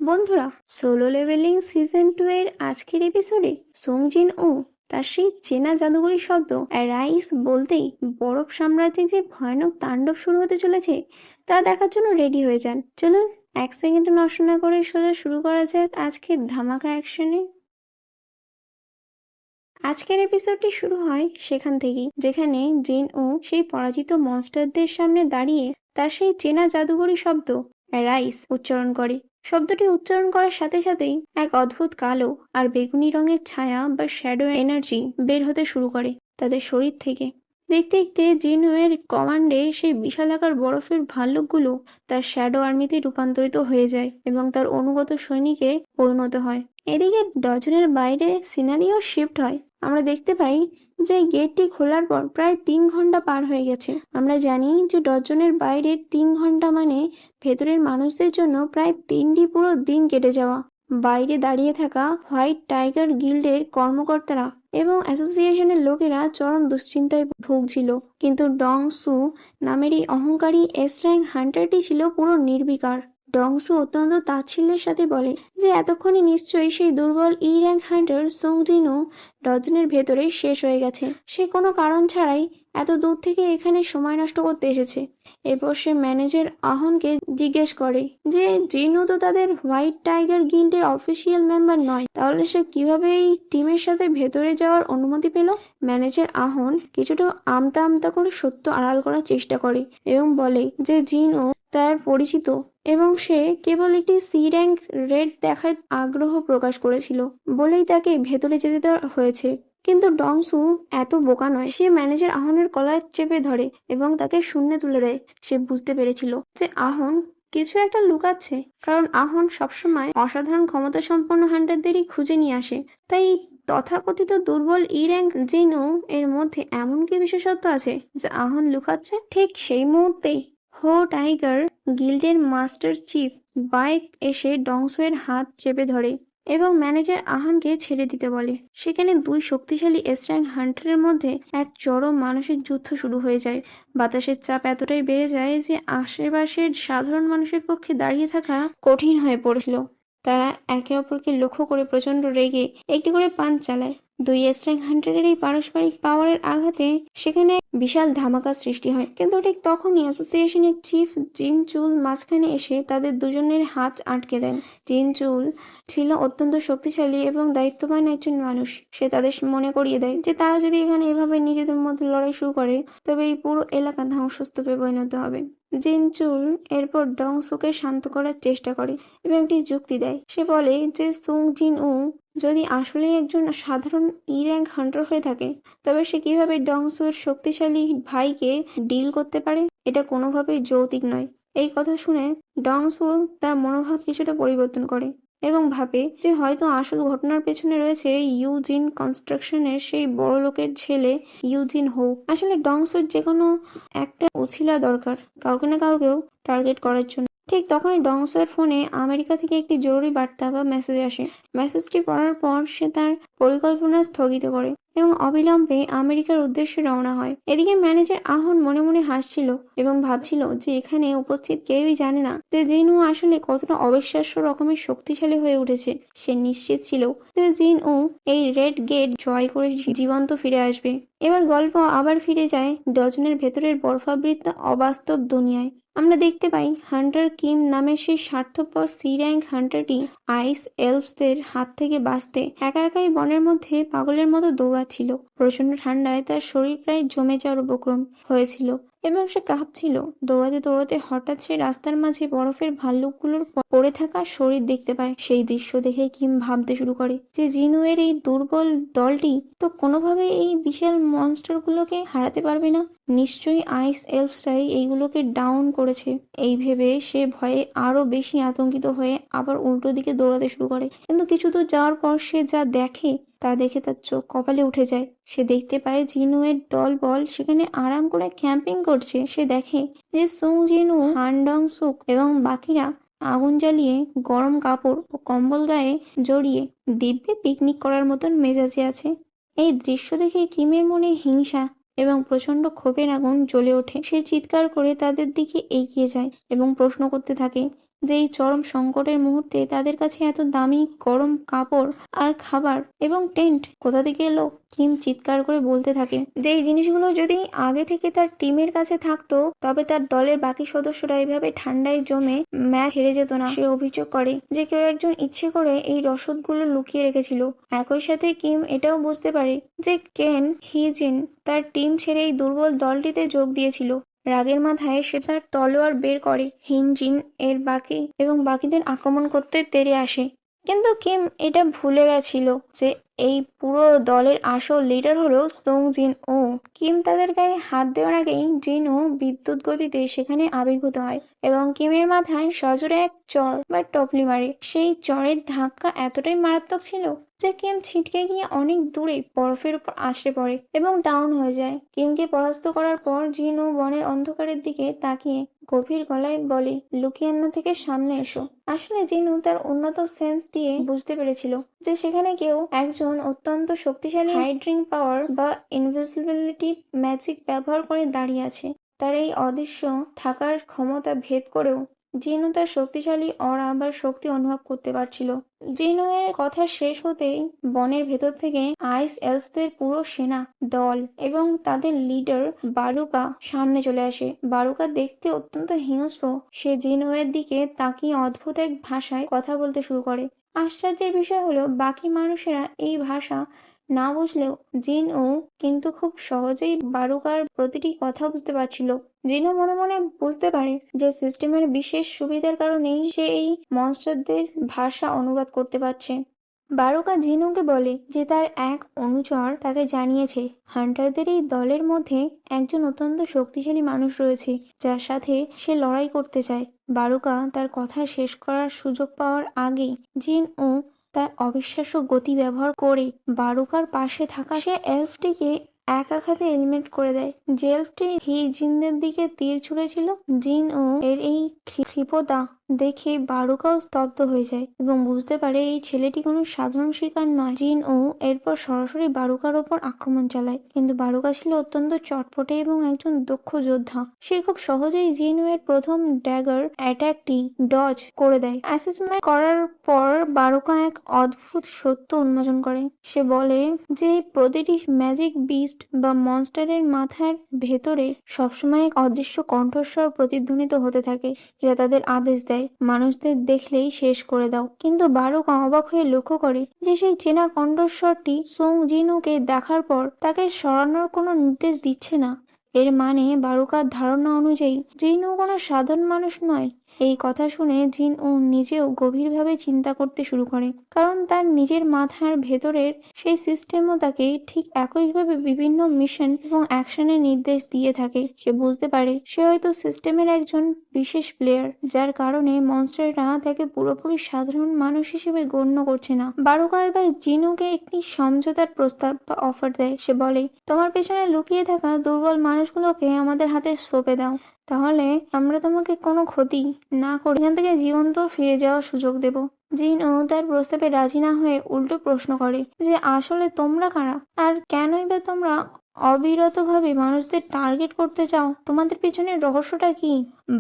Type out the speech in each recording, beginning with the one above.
বন্ধুরা, solo leveling season 2 এর আজকের এপিসোডে সং-জিন ও তার সেই চেনা জাদুকরী শব্দ রাইস বলতেই বরফ সাম্রাজ্যে যে ভয়ানক তাণ্ডব শুরু হতে চলেছে তা দেখার জন্য রেডি হয়ে যান। চলুন এক সেকেন্ড নষ্ট না করে সোজা শুরু করা যাক আজকের ধামাকা অ্যাকশনে। আজকের এপিসোডটি শুরু হয় সেখান থেকেই, যেখানে জিন ও সেই পরাজিত মনস্টারদের সামনে দাঁড়িয়ে তার সেই চেনা জাদুকরী শব্দ রাইস উচ্চারণ করে। শব্দটি উচ্চারণ করার সাথে সাথেই এক অদ্ভুত কালো আর বেগুনি রঙের ছায়া বা শ্যাডো এনার্জি বের হতে শুরু করে তাদের শরীর থেকে। দেখতে দেখতে জিনওয়ের কমান্ডে সেই বিশালাকার বরফের ভাল্লুকগুলো তার শ্যাডো আর্মিতে রূপান্তরিত হয়ে যায় এবং তার অনুগত সৈনিকে পরিণত হয়। এদিকে ডজনের বাইরে সিনারিও শিফট হয়। আমরা দেখতে পাই যে গেটটি খোলার পর প্রায় 3 ঘন্টা পার হয়ে গেছে। আমরা জানি যে ডজনের বাইরের 3 ঘন্টা মানে ভেতরের মানুষদের জন্য প্রায় 3টি পুরো দিন কেটে যাওয়া। বাইরে দাঁড়িয়ে থাকা হোয়াইট টাইগার গিল্ডের কর্মকর্তারা এবং অ্যাসোসিয়েশনের লোকেরা চরম দুশ্চিন্তায় ভুগছিল, কিন্তু ডং সু নামের এই অহংকারী এস র্যাঙ্ক হান্টারটি ছিল পুরো নির্বিকার। ডংসু অত্যন্ত তাচ্ছিল্যের সাথে বলে যে এতক্ষণে নিশ্চয়ই সেই দুর্বল ই র্যাঙ্ক হান্টার সং-জিনও ডজনের ভেতরে শেষ হয়ে গেছে। সে কোনো কারণ ছাড়াই এত দূর থেকে এখানে সময় নষ্ট করতে এসেছে। এরপর সে ম্যানেজার আহনকে জিজ্ঞেস করে যে জিনও তো তাদের হোয়াইট টাইগার গিল্ডের অফিসিয়াল মেম্বার নয়, তাহলে সে কিভাবে এই টিমের সাথে ভেতরে যাওয়ার অনুমতি পেল। ম্যানেজার আহন কিছুটা আমতা আমতা করে সত্য আড়াল করার চেষ্টা করে এবং বলে যে জিনও তার পরিচিত এবং সে কেবল একটি সি র্যাঙ্ক রেড দেখার আগ্রহ প্রকাশ করেছিল বলেই তাকে ভেতরে যেতে দেওয়া হয়েছে। কিন্তু ডংসু এত বোকা নয়। সে ম্যানেজার আহনের কলার চেপে ধরে এবং তাকে শূন্যে তুলে দেয়। সে বুঝতে পেরেছিল যে আহন কিছু একটা লুকাচ্ছে, কারণ আহন সবসময় অসাধারণ ক্ষমতা সম্পন্ন হান্টারদেরই খুঁজে নিয়ে আসে। তাই তথাকথিত দুর্বল ই র্যাঙ্ক জিনও এর মধ্যে এমন কি বিশেষত্ব আছে যা আহন লুকাচ্ছে। ঠিক সেই মুহূর্তেই হো টাইগার গিল্ডের মাস্টার চিফ বাইক এসে ডংসুয়ের হাত চেপে ধরে এবং ম্যানেজার আহানকে ছেড়ে দিতে বলে। সেখানে দুই শক্তিশালী এস র্যাঙ্ক হান্টারের মধ্যে এক চরম মানসিক যুদ্ধ শুরু হয়ে যায়। বাতাসের চাপ এতটাই বেড়ে যায় যে আশেপাশের সাধারণ মানুষের পক্ষে দাঁড়িয়ে থাকা কঠিন হয়ে পড়ছিল। তারা একে অপরকে লক্ষ্য করে প্রচন্ড রেগে একটি করে পাঞ্চ চালায়। দুই এস র্যাঙ্ক হান্টারের এই পারস্পরিক পাওয়ারের আঘাতে সেখানে বিশাল ধামাকা সৃষ্টি হয়। কিন্তু ঠিক তখনই অ্যাসোসিয়েশনের চিফ জিন চুল মাঝখানে এসে তাদের দুজনের হাত আটকে দেন। জিন চুল ছিল অত্যন্ত শক্তিশালী এবং দায়িত্ববান একজন মানুষ। সে তাদের মনে করিয়ে দেয় যে তারা যদি এখানে এভাবে নিজেদের মধ্যে লড়াই শুরু করে তবে এই পুরো এলাকা ধ্বংসস্তূপে পরিণত হবে। জিন চুল এরপর ডংসুকে শান্ত করার চেষ্টা করে এবং একটি যুক্তি দেয়। সে বলে যে সং-জিন-ও যদি আসলে একজন সাধারণ ই র্যাঙ্ক হান্টার হয়ে থাকে তবে সে কিভাবে ডংসুয়ের শক্তিশালী ভাইকে ডিল করতে পারে। এটা কোনোভাবেই যৌক্তিক নয়। এই কথা শুনে ডংসু তার মনোভাব কিছুটা পরিবর্তন করে এবং ভাবে যে হয়তো আসল ঘটনার পেছনে রয়েছে ইউজিন কনস্ট্রাকশনের সেই বড় লোকের ছেলে ইউজিন হো। আসলে ডংসুর যে কোনো একটা উছিলা দরকার কাউকে না কাউকেও টার্গেট করার জন্য। ঠিক তখনই ডংসুয়ের ফোনে আমেরিকা থেকে একটি জরুরি বার্তা বা মেসেজ আসে। মেসেজটি পড়ার পর সে তার পরিকল্পনা স্থগিত করে এবং অবিলম্বে আমেরিকার উদ্দেশ্যে রওনা হয়। এদিকে ম্যানেজার আহন মনে মনে হাসছিল এবং ভাবছিল যে এখানে উপস্থিত কেউই জানে না যে জিনও আসলে কতটা অবিশ্বাস্য রকমের শক্তিশালী হয়ে উঠেছে। সে নিশ্চিত ছিল যে জিনও এই রেড গেট জয় করে জীবন্ত ফিরে আসবে। এবার গল্প আবার ফিরে যায় ডজনের ভেতরের বরফাবৃত অবাস্তব দুনিয়ায়। আমরা দেখতে পাই হান্টার কিম নামের সেই স্বার্থপর সি র্যাঙ্ক হান্টারটি আইস এলভসদের হাত থেকে বাঁচতে একা একাই বনের মধ্যে পাগলের মতো দৌড়াচ্ছিল। প্রচন্ড ঠান্ডায় তার শরীর প্রায় জমে যাওয়ার উপক্রম হয়েছিল এবং সে কাঁপছিল। দৌড়াতে দৌড়াতে হঠাৎ সে রাস্তার মাঝে বরফের ভাল্লুকগুলোর পড়ে থাকা শরীর দেখতে পায়। সেই দৃশ্য দেখে কিম ভাবতে শুরু করে যে জিনুয়ের এই দুর্বল দলটি তো কোনোভাবে এই বিশাল মনস্টারগুলোকে হারাতে পারবে না। নিশ্চয়ই আইস এলভসরাই এইগুলোকে ডাউন করেছে। এই ভেবে সে ভয়ে আরো বেশি আতঙ্কিত হয়ে আবার উল্টো দিকে দৌড়াতে শুরু করে। কিন্তু কিছু দূর যাওয়ার পর সে যা দেখে তা দেখে তার চোখ কপালে উঠে যায়। সে দেখতে পায় জিনুয়ের দলবল সেখানে আরাম করে ক্যাম্পিং করছে। সে দেখে যে সং-জিনও, হান ডং-সুক এবং বাকিরা আগুন জ্বালিয়ে গরম কাপড় ও কম্বল গায়ে জড়িয়ে দিব্যে পিকনিক করার মতন মেজাজে আছে। এই দৃশ্য দেখে কিমের মনে হিংসা এবং প্রচন্ড ক্ষোভের আগুন জ্বলে ওঠে। সে চিৎকার করে তাদের দিকে এগিয়ে যায় এবং প্রশ্ন করতে থাকে যে এই চরম সংকটের মুহূর্তে তাদের কাছে এত দামি গরম কাপড় আর খাবার এবং টেন্ট কোথা থেকে এলো। কিম চিৎকার করে বলতে থাকে যে এই জিনিসগুলো যদি আগে থেকে তার টিমের কাছে থাকতো তবে তার দলের বাকি সদস্যরা এভাবে ঠান্ডায় জমে ম্যাচ হেরে যেত না। সে অভিযোগ করে যে কেউ একজন ইচ্ছে করে এই রসদগুলো লুকিয়ে রেখেছিল। একই সাথে কিম এটাও বুঝতে পারে যে কেন হিজিন তার টিম ছেড়ে এই দুর্বল দলটিতে যোগ দিয়েছিল। রাগের মাথায় সে তার তলোয়ার বের করে হিনজিন এর বাকিদের আক্রমণ করতে তেড়ে আসে। কিন্তু কিম এটা ভুলে গেছিল যে এই পুরো দলের আসল লিডার হলো সং জিন ও। কিম তাদের গায়ে হাত দেওয়ার আগেই জিন ও বিদ্যুৎ গতিতে সেখানে আবির্ভূত হয় এবং কিমের মাথায় সজোরে এক চর বা টপলি মারে। সেই চরের ধাক্কা এতটাই মারাত্মক ছিল যে কিম ছিটকে গিয়ে অনেক দূরে বরফের উপর আছড়ে পড়ে এবং ডাউন হয়ে যায়। কিমকে পরাস্ত করার পর জিন ও বনের অন্ধকারের দিকে তাকিয়ে গভীর গলায় বলে, লুকিয়ান্ন থেকে সামনে এসো। আসলে জিনু তার উন্নত সেন্স দিয়ে বুঝতে পেরেছিল যে সেখানে কেউ একজন অত্যন্ত শক্তিশালী হাইড্রিং পাওয়ার বা ইনভিজিবিলিটি ম্যাজিক ব্যবহার করে দাঁড়িয়ে আছে। তার এই অদৃশ্য থাকার ক্ষমতা ভেদ করেও জিনু তার শক্তিশালী অরা বা শক্তি অনুভব করতে পারছিল। জিনু এর কথা শেষ হতেই বনের ভেতর থেকে আইস এলফদের পুরো সেনা দল এবং তাদের লিডার বারুকা সামনে চলে আসে। বারুকা দেখতে অত্যন্ত হিংস্র। সে জিনু এর দিকে তাকিয়ে অদ্ভুত এক ভাষায় কথা বলতে শুরু করে। আশ্চর্যের বিষয় হলো বাকি মানুষেরা এই ভাষা না বুঝলেও জিন ও কিন্তু খুব সহজেই বারুকার প্রতিটি কথা বুঝতে পারছিল। জিনও মনে মনে বুঝতে পারে যে সিস্টেমের বিশেষ সুবিধার কারণেই সে এই মনস্টারদের ভাষা অনুবাদ করতে পারছে। বারুকা জিনুকে বলে যে তার এক অনুচর তাকে জানিয়েছে হান্টারদের এই দলের মধ্যে একজন অত্যন্ত শক্তিশালী মানুষ রয়েছে যার সাথে সে লড়াই করতে চায়। বারুকা তার কথা শেষ করার সুযোগ পাওয়ার আগেই জিন ও তার অবিশ্বাস্য গতি ব্যবহার করে বারুকার পাশে থাকা সে এলফটিকে এক আঘাতে এলিমিনেট করে দেয়। যে এলফটি জিনদের দিকে তীর ছুঁড়েছিল, জিন ও এর এই ক্ষিপ্রতা দেখে বারুকাও স্তব্ধ হয়ে যায় এবং বুঝতে পারে এই ছেলেটি কোনো সাধারণ শিকার নয়। জিন ও এরপর সরাসরি বারুকার ওপর আক্রমণ চালায়, কিন্তু বারুকা ছিল অত্যন্ত চটপটে এবং একজন দক্ষ যোদ্ধা। সে খুব সহজেই জিন ও এর প্রথম ড্যাগার অ্যাটাকটি ডজ করে দেয়। অ্যাসেসমেন্ট করার পর বারুকা এক অদ্ভুত সত্য উন্মোচন করে। সে বলে যে প্রতিটি ম্যাজিক বিস্ট বা মনস্টারের মাথার ভেতরে সবসময় এক অদৃশ্য কণ্ঠস্বর প্রতিধ্বনিত হতে থাকে যা তাদের আদেশ দেয়, মানুষদের দেখলেই শেষ করে দাও। কিন্তু বারুকা অবাক হয়ে লক্ষ্য করে যে সেই চেনা কণ্ঠস্বরটি সং জিনুকে দেখার পর তাকে সরানোর কোনো নির্দেশ দিচ্ছে না। এর মানে বারুকার ধারণা অনুযায়ী জিনু কোনো সাধারণ মানুষ নয়। এই কথা শুনে জিন ও নিজেও গভীরভাবে চিন্তা করতে শুরু করে, কারণ তার নিজের মাথার ভেতরের সেই সিস্টেমও তাকে ঠিক একইভাবে বিভিন্ন মিশন এবং অ্যাকশনের নির্দেশ দিয়ে থাকে। সে বুঝতে পারে সে হয়তো সিস্টেমের একজন বিশেষ প্লেয়ার, যার কারণে মনস্টাররা তাকে পুরোপুরি সাধারণ মানুষ হিসেবে গণ্য করছে না। বারুকা এবার জিনুকে একটি সমঝোতার প্রস্তাব বা অফার দেয়। সে বলে, তোমার পেছনে লুকিয়ে থাকা দুর্বল মানুষগুলোকে আমাদের হাতে সঁপে দাও, তাহলে আমরা তোমাকে কোনো ক্ষতি না করে এখান থেকে জীবন্ত ফিরে যাওয়ার সুযোগ দেব। জিন ও তার প্রস্তাবে রাজি না হয়ে উল্টো প্রশ্ন করে যে আসলে তোমরা কারা আর কেনই বা তোমরা অবিরতভাবে মানুষদের টার্গেট করতে চাও? তোমাদের পেছনের রহস্যটা কি?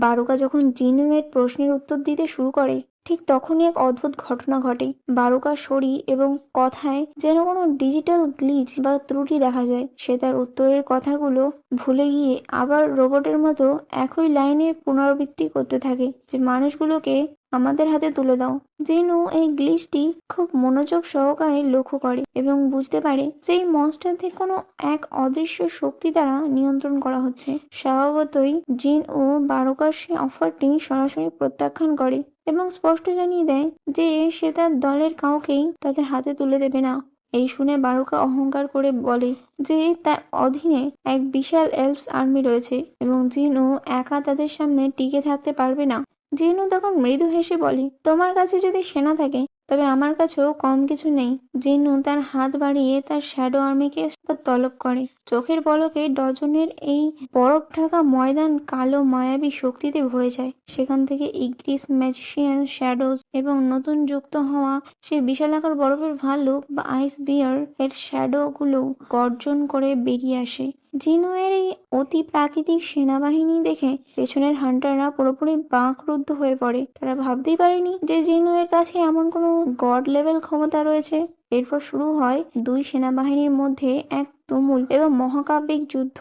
বারুকা যখন জিনু এর প্রশ্নের উত্তর দিতে শুরু করে ঠিক তখনই এক অদ্ভুত ঘটনা ঘটে। বারুকার শরীর এবং কথায় যেন কোনো ডিজিটাল গ্লিচ বা ত্রুটি দেখা যায়। সে তার উত্তরের কথাগুলো ভুলে গিয়ে আবার রোবটের মতো একই লাইনের পুনরাবৃত্তি করতে থাকে যে মানুষগুলোকে আমাদের হাতে তুলে দাও। জিনু এই গ্লিচটি খুব মনোযোগ সহকারে লক্ষ্য করে এবং বুঝতে পারে যে এই মনস্টারদের কোনো এক অদৃশ্য শক্তি দ্বারা নিয়ন্ত্রণ করা হচ্ছে। স্বভাবতই জিন ও বারুকার সেই অফারটি সরাসরি প্রত্যাখ্যান করে এবং স্পষ্ট জানিয়ে দেয় যে সে তার দলের কাউকেই তাদের হাতে তুলে দেবে না। এই শুনে বারুকা অহংকার করে বলে যে তার অধীনে এক বিশাল এলফস আর্মি রয়েছে এবং জিনু একা তাদের সামনে টিকে থাকতে পারবে না। জিনু তখন মৃদু হেসে বলে, তোমার কাছে যদি সেনা থাকে তবে আমার কাছেও কম কিছু নেই। জিনু তার হাত বাড়িয়ে তার শ্যাডো আর্মিকে তলব করে চোখের পলকে ডজনের এই বরফ ঢাকা ময়দান কালো মায়াবী শক্তিতে ভরে যায়। সেখান থেকে ইগ্রিস, ম্যাজিশিয়ান, শ্যাডোজ এবং নতুন যুক্ত হওয়া সেই বিশালাকার বরফের ভাল্লুক বা আইস বিয়ার এর শ্যাডো গুলো গর্জন করে বেরিয়ে আসে। জিনুয়ের এই অতি প্রাকৃতিক সেনাবাহিনী দেখে পেছনের হান্টাররা পুরোপুরি বাকরুদ্ধ হয়ে পড়ে। তারা ভাবতেই পারেনি যে জিনুয়ের কাছে এমন কোনো গড লেভেল ক্ষমতা রয়েছে। এরপর শুরু হয় দুই সেনাবাহিনীর মধ্যে এক তুমুল এবং মহাকাব্যিক যুদ্ধ।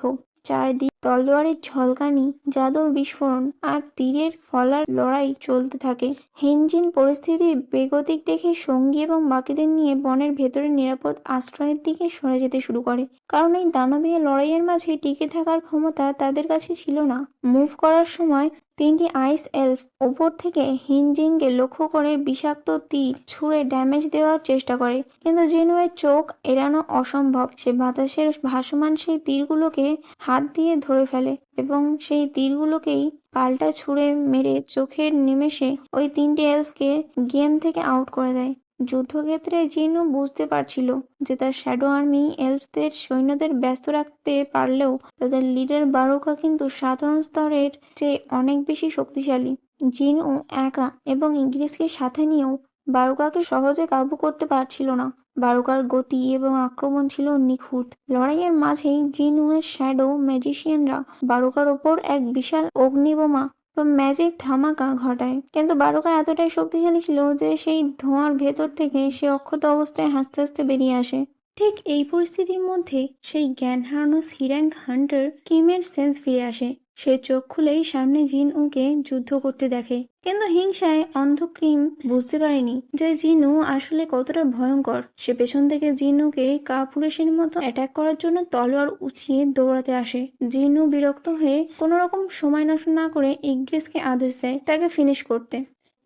চারদিক তলোয়ারের ঝলকানি, জাদুর বিস্ফোরণ আর তীরের ফলার লড়াই চলতে থাকে। হেনজিন পরিস্থিতি বেগতিক দেখে সঙ্গী এবং বাকিদের নিয়ে বনের ভেতরে নিরাপদ আশ্রয়ের দিকে সরে যেতে শুরু করে, কারণ এই দানবীয় লড়াইয়ের মাঝে টিকে থাকার ক্ষমতা তাদের কাছে ছিল না। মুভ করার সময় তিনটি আইস এলফ উপর থেকে হিনজিনকে লক্ষ্য করে বিষাক্ত তীর ছুঁড়ে ড্যামেজ দেওয়ার চেষ্টা করে, কিন্তু জিনুয়ের চোখ এড়ানো অসম্ভব। সে বাতাসের ভাসমান সেই তীরগুলোকে হাত দিয়ে ধরে ফেলে এবং সেই তীরগুলোকেই পাল্টা ছুঁড়ে মেরে চোখের নিমেষে ওই তিনটি এলফকে গেম থেকে আউট করে দেয়। যুদ্ধক্ষেত্রে জিনু বুঝতে পারছিল যে তার শ্যাডো আর্মি এলফদের সৈন্যদের ব্যস্ত রাখতে পারলেও তাদের লিডার বারুকা কিন্তু সাধারণ স্তরের চেয়ে অনেক বেশি শক্তিশালী। জিনু একা এবং ইংলিশকে সাথে নিয়েও বারুকাকে সহজে কাবু করতে পারছিল না। বারুকার গতি এবং আক্রমণ ছিল নিখুঁত। লড়াইয়ের মাঝেই জিনুয়ের শ্যাডো ম্যাজিশিয়ানরা বারুকার ওপর এক বিশাল অগ্নিবোমা বা ম্যাজিক ধামাকা ঘটায়, কিন্তু বারুকা এতটাই শক্তিশালী ছিল যে সেই ধোঁয়ার ভেতর থেকে সে অক্ষত অবস্থায় হাসতে হাসতে বেরিয়ে আসে। ঠিক এই পরিস্থিতির মধ্যে সেই জ্ঞান হারানো সিরাঙ্গ হান্টার কিমের সেন্স ফিরে আসে। সে চোখ খুলেই সামনে জিনউকে যুদ্ধ করতে দেখে, কিন্তু হিংসায় অন্ধ ক্রিম বুঝতে পারেনি যে জিনু আসলে কতটা ভয়ঙ্কর। সে পেছন থেকে জিনুকে কাপুরুষের মতো অ্যাটাক করার জন্য তলোয়ার উঁচিয়ে দৌড়াতে আসে। জিনু বিরক্ত হয়ে কোনো রকম সময় নষ্ট না করে ইগ্রিসকে আদেশ দেয় তাকে ফিনিশ করতে।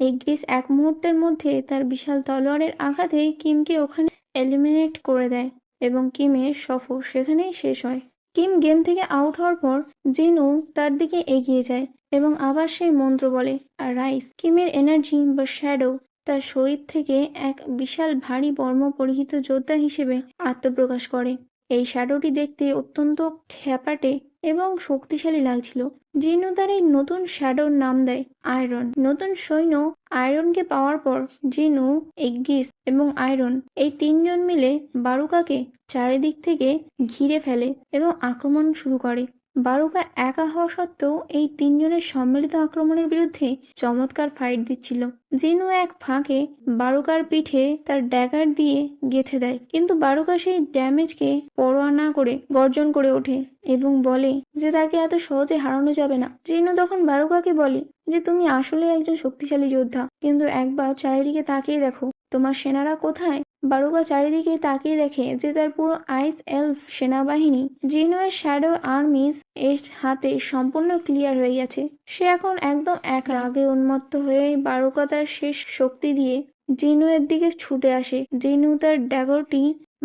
ইগ্রিস এক মুহূর্তের মধ্যে তার বিশাল তলোয়ারের আঘাতে কিমকে ওখানে এলিমিনেট করে দেয় এবং কিমের সফর সেখানেই শেষ হয়। কিম গেম থেকে আউট হওয়ার পর জিনু তার দিকে এগিয়ে যায় এবং আবার সেই মন্ত্র বলে, আর রাইস কিমের এনার্জি বা শ্যাডো তার শরীর থেকে এক বিশাল ভারী বর্ম পরিহিত যোদ্ধা হিসেবে আত্মপ্রকাশ করে। এই শ্যাডোটি দেখতে অত্যন্ত খ্যাপাটে এবং শক্তিশালী লাগছিল। জিনু তার এই নতুন শ্যাডোর নাম দেয় আয়রন। নতুন সৈন্য আয়রনকে পাওয়ার পর জিনু, ইগ্রিস এবং আয়রন এই তিনজন মিলে বারুকাকে চারিদিক থেকে ঘিরে ফেলে এবং আক্রমণ শুরু করে। বারুকা একা হওয়া সত্ত্বেও এই তিনজনের সম্মিলিত আক্রমণের বিরুদ্ধে চমৎকার ফাইট দিচ্ছিল। জিনু এক ফাঁকে বারুকার পিঠে তার ড্যাগার দিয়ে গেঁথে দেয়, কিন্তু বারুকা সেই ড্যামেজকে পরোয়া না করে গর্জন করে ওঠে এবং বলে যে তাকে এত সহজে হারানো যাবে না। জিনু তখন বারুকাকে বলে যে তুমি আসলে একজন শক্তিশালী যোদ্ধা, কিন্তু একবার চারিদিকে তাকিয়ে দেখো তোমার সেনারা কোথায়। বারুকা চারিদিকে তাকিয়ে দেখে যে তার পুরো আইস এলফ সেনাবাহিনী জিনুয়ের শ্যাডো আর্মিস এর হাতে সম্পূর্ণ ক্লিয়ার হয়ে গেছে। সে এখন একদম এক রাগে উন্মত্ত হয়ে বারুকা তার শেষ শক্তি দিয়ে জিনুয়ের দিকে ছুটে আসে। জিনু তার ড্যাগরটি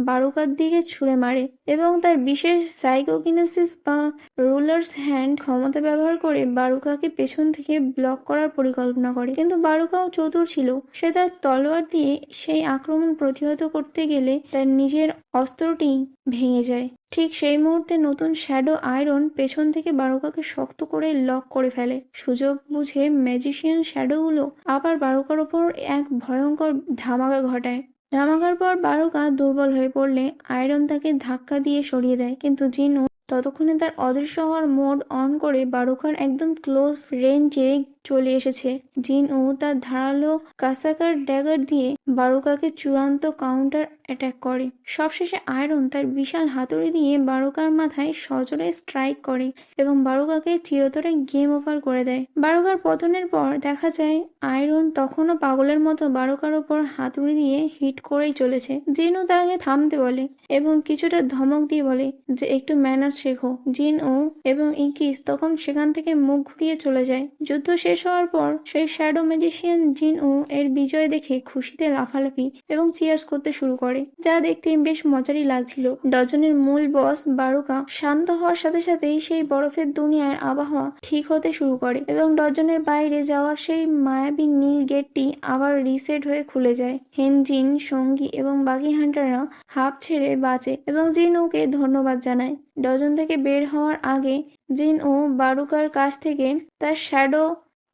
বারুকার দিকে ছুঁড়ে মারে এবং তার বিশেষ সাইকোকিনেসিস বা রুলার্স হ্যান্ড ক্ষমতা ব্যবহার করে বারুকাকে পেছন থেকে ব্লক করার পরিকল্পনা করে। কিন্তু বারুকাও চতুর ছিল। সে তার তলোয়ার দিয়ে সেই আক্রমণ প্রতিহত করতে গেলে তার নিজের অস্ত্রটি ভেঙে যায়। ঠিক সেই মুহূর্তে নতুন শ্যাডো আয়রন পেছন থেকে বারুকাকে শক্ত করে লক করে ফেলে। সুযোগ বুঝে ম্যাজিশিয়ান শ্যাডোগুলো আবার বারুকার ওপর এক ভয়ঙ্কর ধামাকা ঘটায়। ধামাকার পর বারুকা দুর্বল হয়ে পড়লে আয়রন তাকে ধাক্কা দিয়ে সরিয়ে দেয়, কিন্তু জিনু ততক্ষণে তার অদৃশ্য হওয়ার মোড অন করে বারুকার একদম ক্লোজ রেঞ্জে চলে এসেছে। জিনু তার ধারালো কাসাকার ড্যাগার দিয়ে বারুকাকে চূড়ান্ত কাউন্টার অ্যাটাক করে। সবশেষে আয়রন তার বিশাল হাতুড়ি দিয়ে বারুকার মাথায় সজোরে স্ট্রাইক করে এবং বারুকাকে চিরতরে গেম ওভার করে দেয়। বারুকার পতনের পর দেখা যায় আয়রন তখনও পাগলের মতো বারুকার ওপর হাতুড়ি দিয়ে হিট করেই চলেছে। জিনু তাকে থামতে বলে এবং কিছুটা ধমক দিয়ে বলে যে একটু ম্যানার্স শেখো। জিনু এবং ইগ্রিস তখন সেখান থেকে মুখ ঘুরিয়ে চলে যায়। যুদ্ধ শেষ হওয়ার পর সেই শ্যাডো ম্যাজিশিয়ান জিনউ এর বিজয় দেখে খুশিতে লাফালাফি এবং চিয়ার্স করতে শুরু করে। করে, যা দেখতে বেশ মজারই লাগছিল। ডজনের মূল বস বারুকা শান্ত হওয়ার সাথে সাথেই সেই বরফের দুনিয়ার আবহাওয়া ঠিক হতে শুরু করে এবং ডজনের বাইরে যাওয়ার সেই মায়াবী নীল গেটটি আবার রিসেট হয়ে খুলে যায়। হেনজিন, সঙ্গী এবং বাকি হান্টাররা হাঁপ ছেড়ে বাঁচে এবং জিন ওকে ধন্যবাদ জানায়। ডজন থেকে বের হওয়ার আগে জিন ও বারুকার কাছ থেকে তার শ্যাডো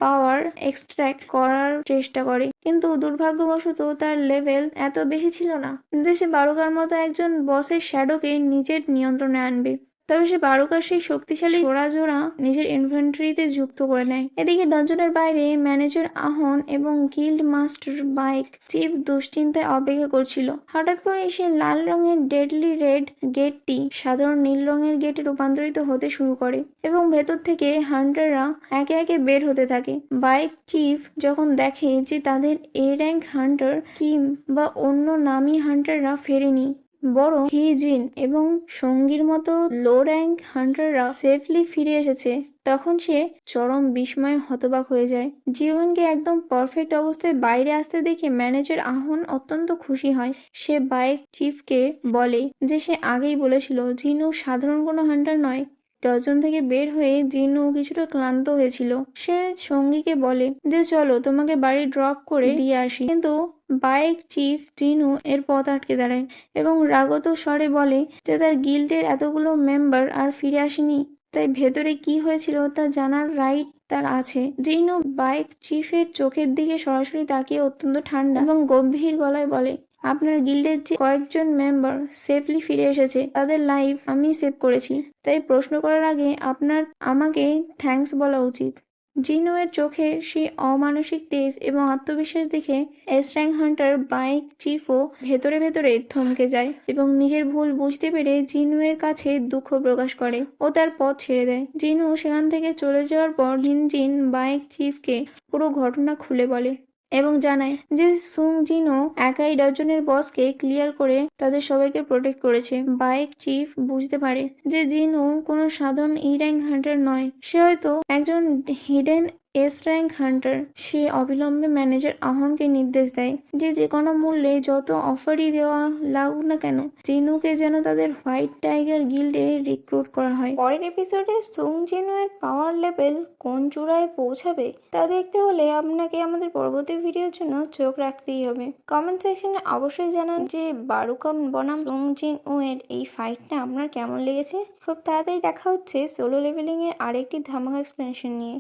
পাওয়ার এক্সট্রাক্ট করার চেষ্টা করে, কিন্তু দুর্ভাগ্যবশত তার লেভেল এত বেশি ছিল না যে সে বারুকার মতো একজন বসের শ্যাডোকে নিজের নিয়ন্ত্রণে আনবে। তবে সে বারুকার সেই শক্তিশালী জোড়া নিজের ইনভেন্টরিতে যুক্ত করে নেয়। এদিকে ডঞ্জনের বাইরে ম্যানেজার আহন এবং গিল্ড মাস্টার বাইক চিফ দুশ্চিন্তায় অপেক্ষা করছিল। হঠাৎ করে সে লাল রঙের ডেডলি রেড গেটটি সাধারণ নীল রঙের গেটে রূপান্তরিত হতে শুরু করে এবং ভেতর থেকে হান্টাররা একে একে বের হতে থাকে। বাইক চিফ যখন দেখে যে তাদের এ র্যাঙ্ক হান্টার কিম বা অন্য নামী হান্টাররা ফেরেনি, বড় হিজিন এবং সঙ্গীর মতো লো র্যাঙ্ক হান্টাররা সেফলি ফিরে এসেছে, তখন সে চরম বিস্ময়ে হতবাক হয়ে যায়। জীবনকে একদম পারফেক্ট অবস্থায় বাইরে আসতে দেখে ম্যানেজার আহন অত্যন্ত খুশি হয়। সে বাইক চিফকে বলে যে সে আগেই বলেছিল জিনু সাধারণ কোনো হান্টার নয়। ডজন থেকে বের হয়ে জিনু কিছুটা ক্লান্ত হয়েছিল। সে সঙ্গীকে বলে যে চলো তোমাকে বাড়ি ড্রপ করে দিয়ে আসি, কিন্তু বাইক চিফ জিনু এর পথ আটকে দাঁড়ায় এবং রাগত স্বরে বলে যে তার গিল্ডের এতগুলো মেম্বার আর ফিরে আসেনি, তাই ভেতরে কি হয়েছিল তা জানার রাইট তার আছে। জিনু বাইক চিফের চোখের দিকে সরাসরি তাকিয়ে অত্যন্ত ঠান্ডা এবং গম্ভীর গলায় বলে, আপনার গিল্ডের যে কয়েকজন মেম্বার সেফলি ফিরে এসেছে তাদের লাইফ আমি সেভ করেছি, তাই প্রশ্ন করার আগে আপনার আমাকে থ্যাঙ্কস বলা উচিত। জিনুয়ের চোখের সেই অমানসিক তেজ এবং আত্মবিশ্বাস দেখে এস র্যাঙ্ক হান্টার বাইক চিফও ভেতরে ভেতরে থমকে যায় এবং নিজের ভুল বুঝতে পেরে জিনুয়ের কাছে দুঃখ প্রকাশ করে ও তার পথ ছেড়ে দেয়। জিনু সেখান থেকে চলে যাওয়ার পর জিন বাইক চিফকে পুরো ঘটনা খুলে বলে এবং জানায় যে সুং জিনও একাই ডজনের বসকে ক্লিয়ার করে তাদের সবাইকে প্রোটেক্ট করেছে। বাইক চিফ বুঝতে পারে যে জিনু কোনো সাধারণ ই র্যাঙ্ক হান্টার নয়, সে হয়তো একজন হিডেন এস র্যাঙ্ক হান্টার। সে অবিলম্বে ম্যানেজার আহনকে নির্দেশ দেয় যে যে কোনো মূল্যে যত অফারই দেওয়া লাগুক না কেন জিনুকে যেন তাদের হোয়াইট টাইগার গিল্ডে রিক্রুট করা হয়। পরের এপিসোডে সুং জিনুয়ের পাওয়ার লেভেল কোন চূড়ায় পৌঁছাবে তা দেখতে হলে আপনাকে আমাদের পরবর্তী ভিডিওর জন্য চোখ রাখতেই হবে। কমেন্ট সেকশনে অবশ্যই জানান যে বারুকা বনাম সুং জিনউ এর এই ফাইটটা আপনার কেমন লেগেছে। খুব তাড়াতাড়ি দেখা হচ্ছে সোলো লেভেলিং এর আরেকটি ধামাকা এক্সপ্লেনেশন নিয়ে।